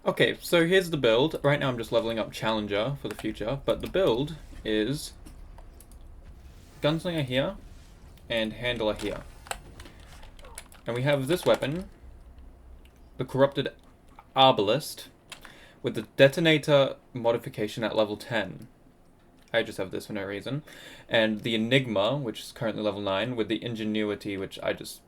Okay, so here's the build. Right now I'm just leveling up Challenger for the future, but the build is Gunslinger here and Handler here. And we have this weapon, the Corrupted Arbalist, with the Detonator modification at level 10. I just have this for no reason. And the Enigma, which is currently level 9, with the Ingenuity, which I just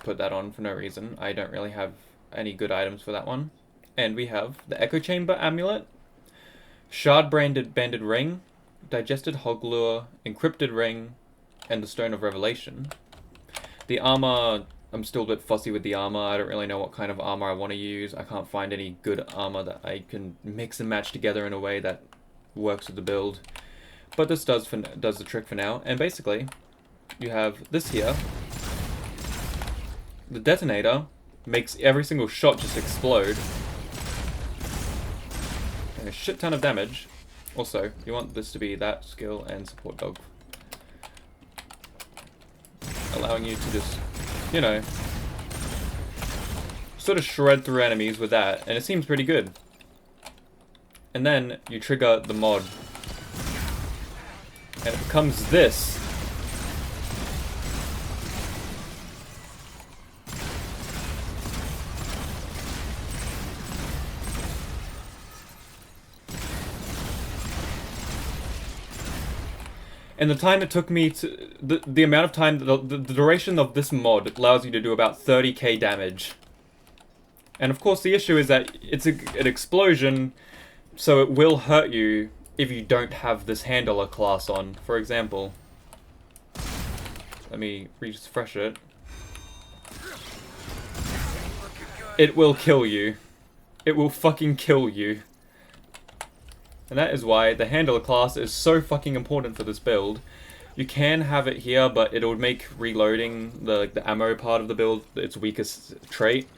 put that on for no reason. I don't really have any good items for that one. And we have the Echo Chamber Amulet, Shard Banded Ring, Digested Hog Lure, Encrypted Ring, and the Stone of Revelation. The armor, I'm still a bit fussy with the armor. I don't really know what kind of armor I want to use. I can't find any good armor that I can mix and match together in a way that works with the build. But this does the trick for now. And basically, you have this here. The detonator makes every single shot just explode. And a shit ton of damage. Also, you want this to be that skill and support dog. Allowing you to just, you know, sort of shred through enemies with that. And it seems pretty good. And then you trigger the mod. And it becomes this. And the time it took me to... The amount of time... The duration of this mod allows you to do about 30k damage. And of course the issue is that it's an explosion, so it will hurt you if you don't have this handler class on. For example... Let me refresh it. It will kill you. It will fucking kill you. And that is why the handler class is so fucking important for this build. You can have it here, but it would make reloading the ammo part of the build its weakest trait.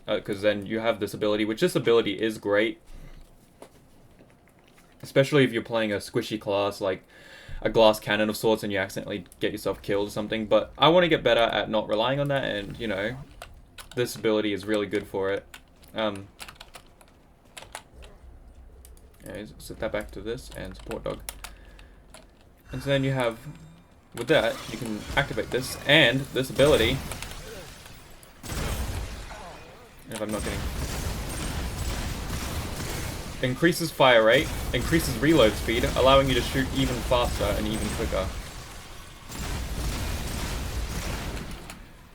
Because then you have this ability, which this ability is great. Especially if you're playing a squishy class, like a glass cannon of sorts, and you accidentally get yourself killed or something. But I want to get better at not relying on that, and, you know, this ability is really good for it. Set that back to this and support dog. And so then you have, with that, you can activate this and this ability. And if I'm not getting... Increases fire rate, increases reload speed, allowing you to shoot even faster and even quicker.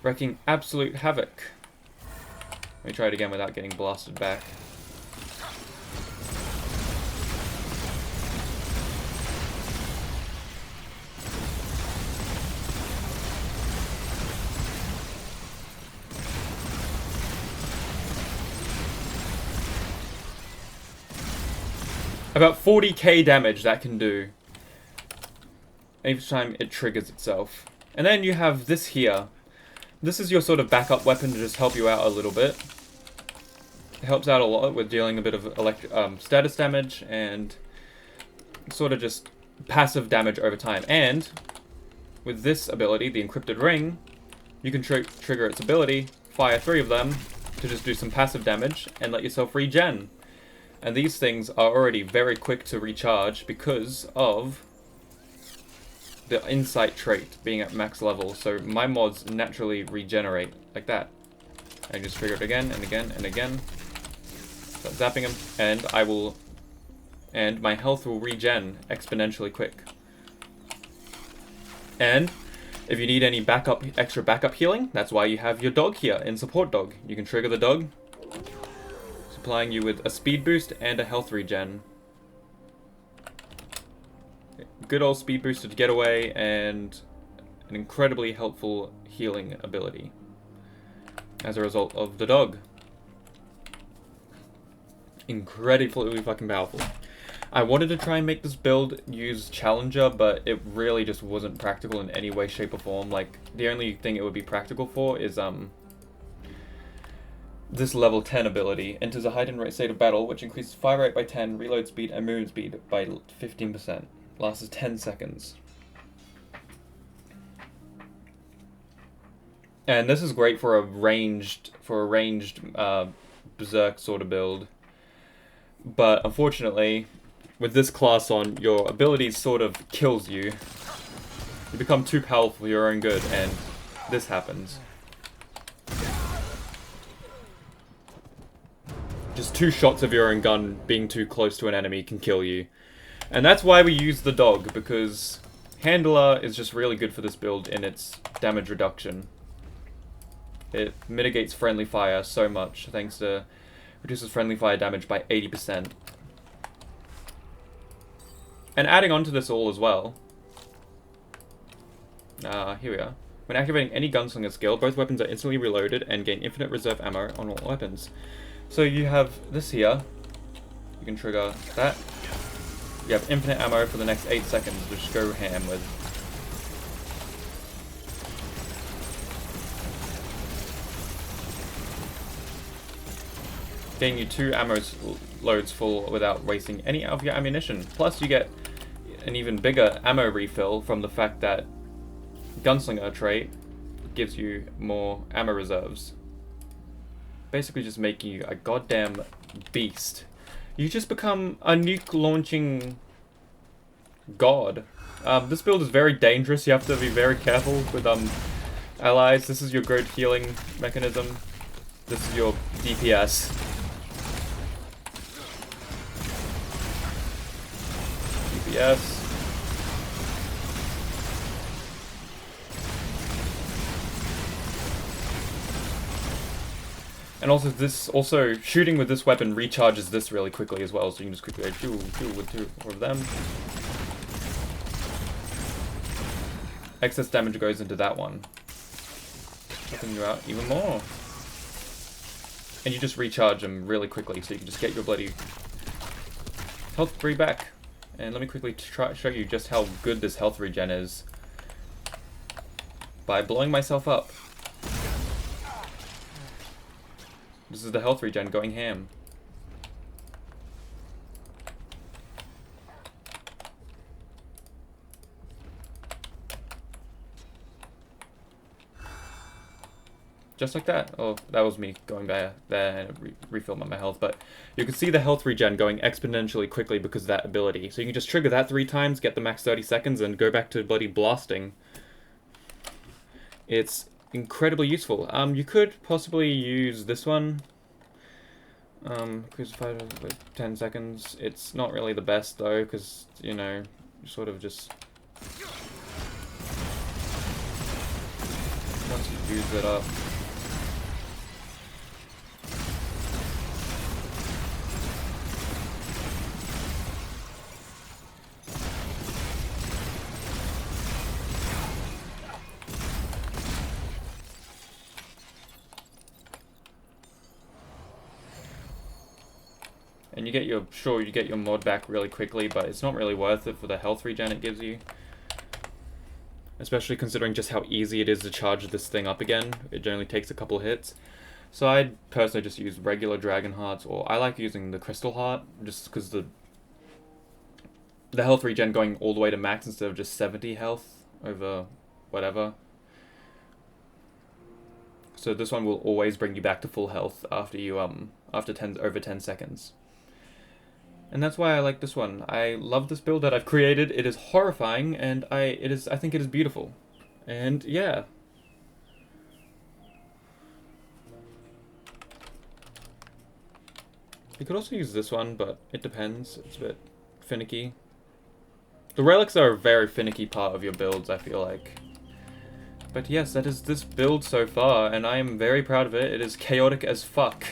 Wreaking absolute havoc. Let me try it again without getting blasted back. About 40k damage that can do each time it triggers itself. And then you have this here. This is your sort of backup weapon to just help you out a little bit. It helps out a lot with dealing a bit of status damage and sort of just passive damage over time. And with this ability, the Encrypted Ring, you can trigger its ability, fire 3 of them to just do some passive damage and let yourself regen. And these things are already very quick to recharge because of the insight trait being at max level. So my mods naturally regenerate like that. I just trigger it again and again and again. Start zapping them, and my health will regen exponentially quick. And if you need any extra backup healing, that's why you have your dog here in support dog. You can trigger the dog, supplying you with a speed boost and a health regen. Good old speed booster to get away, and an incredibly helpful healing ability as a result of the dog. Incredibly fucking powerful. I wanted to try and make this build use Challenger, but it really just wasn't practical in any way, shape, or form. Like, the only thing it would be practical for is, this level 10 ability. Enters a heightened state of battle, which increases fire rate by 10, reload speed, and movement speed by 15%. Lasts 10 seconds. And this is great for a ranged berserk sort of build. But unfortunately, with this class on, your abilities sort of kills you. You become too powerful for your own good, and this happens. Just 2 shots of your own gun being too close to an enemy can kill you. And that's why we use the dog, because Handler is just really good for this build in its damage reduction. It mitigates friendly fire so much, thanks to reduces friendly fire damage by 80%. And adding on to this all as well, here we are. When activating any gunslinger skill, both weapons are instantly reloaded and gain infinite reserve ammo on all weapons. So you have this here, you can trigger that. You have infinite ammo for the next 8 seconds, which go ham with. Getting you 2 ammo loads full without wasting any of your ammunition. Plus you get an even bigger ammo refill from the fact that Gunslinger trait gives you more ammo reserves. Basically just making you a goddamn beast. You just become a nuke launching god. This build is very dangerous. You have to be very careful with allies. This is your great healing mechanism. This is your DPS. DPS. And also shooting with this weapon recharges this really quickly as well, so you can just quickly go with 2 of them. Excess damage goes into that one, helping you out even more. And you just recharge them really quickly, so you can just get your bloody health 3 back. And let me quickly show you just how good this health regen is by blowing myself up. This is the health regen going ham. Just like that. Oh, that was me going back there and refilling my health. But you can see the health regen going exponentially quickly because of that ability. So you can just trigger that 3 times, get the max 30 seconds, and go back to bloody blasting. It's incredibly useful. You could possibly use this one. Crucified with 10 seconds. It's not really the best though, because, you know, you sort of just... once you use it up. And you get your mod back really quickly, but it's not really worth it for the health regen it gives you. Especially considering just how easy it is to charge this thing up again. It generally takes a couple hits. So I'd personally just use regular dragon hearts, or I like using the crystal heart, just because the health regen going all the way to max instead of just 70 health over whatever. So this one will always bring you back to full health after you over 10 seconds. And that's why I like this one. I love this build that I've created. It is horrifying, and I think it is beautiful. And yeah. You could also use this one, but it depends. It's a bit finicky. The relics are a very finicky part of your builds, I feel like. But yes, that is this build so far, and I am very proud of it. It is chaotic as fuck.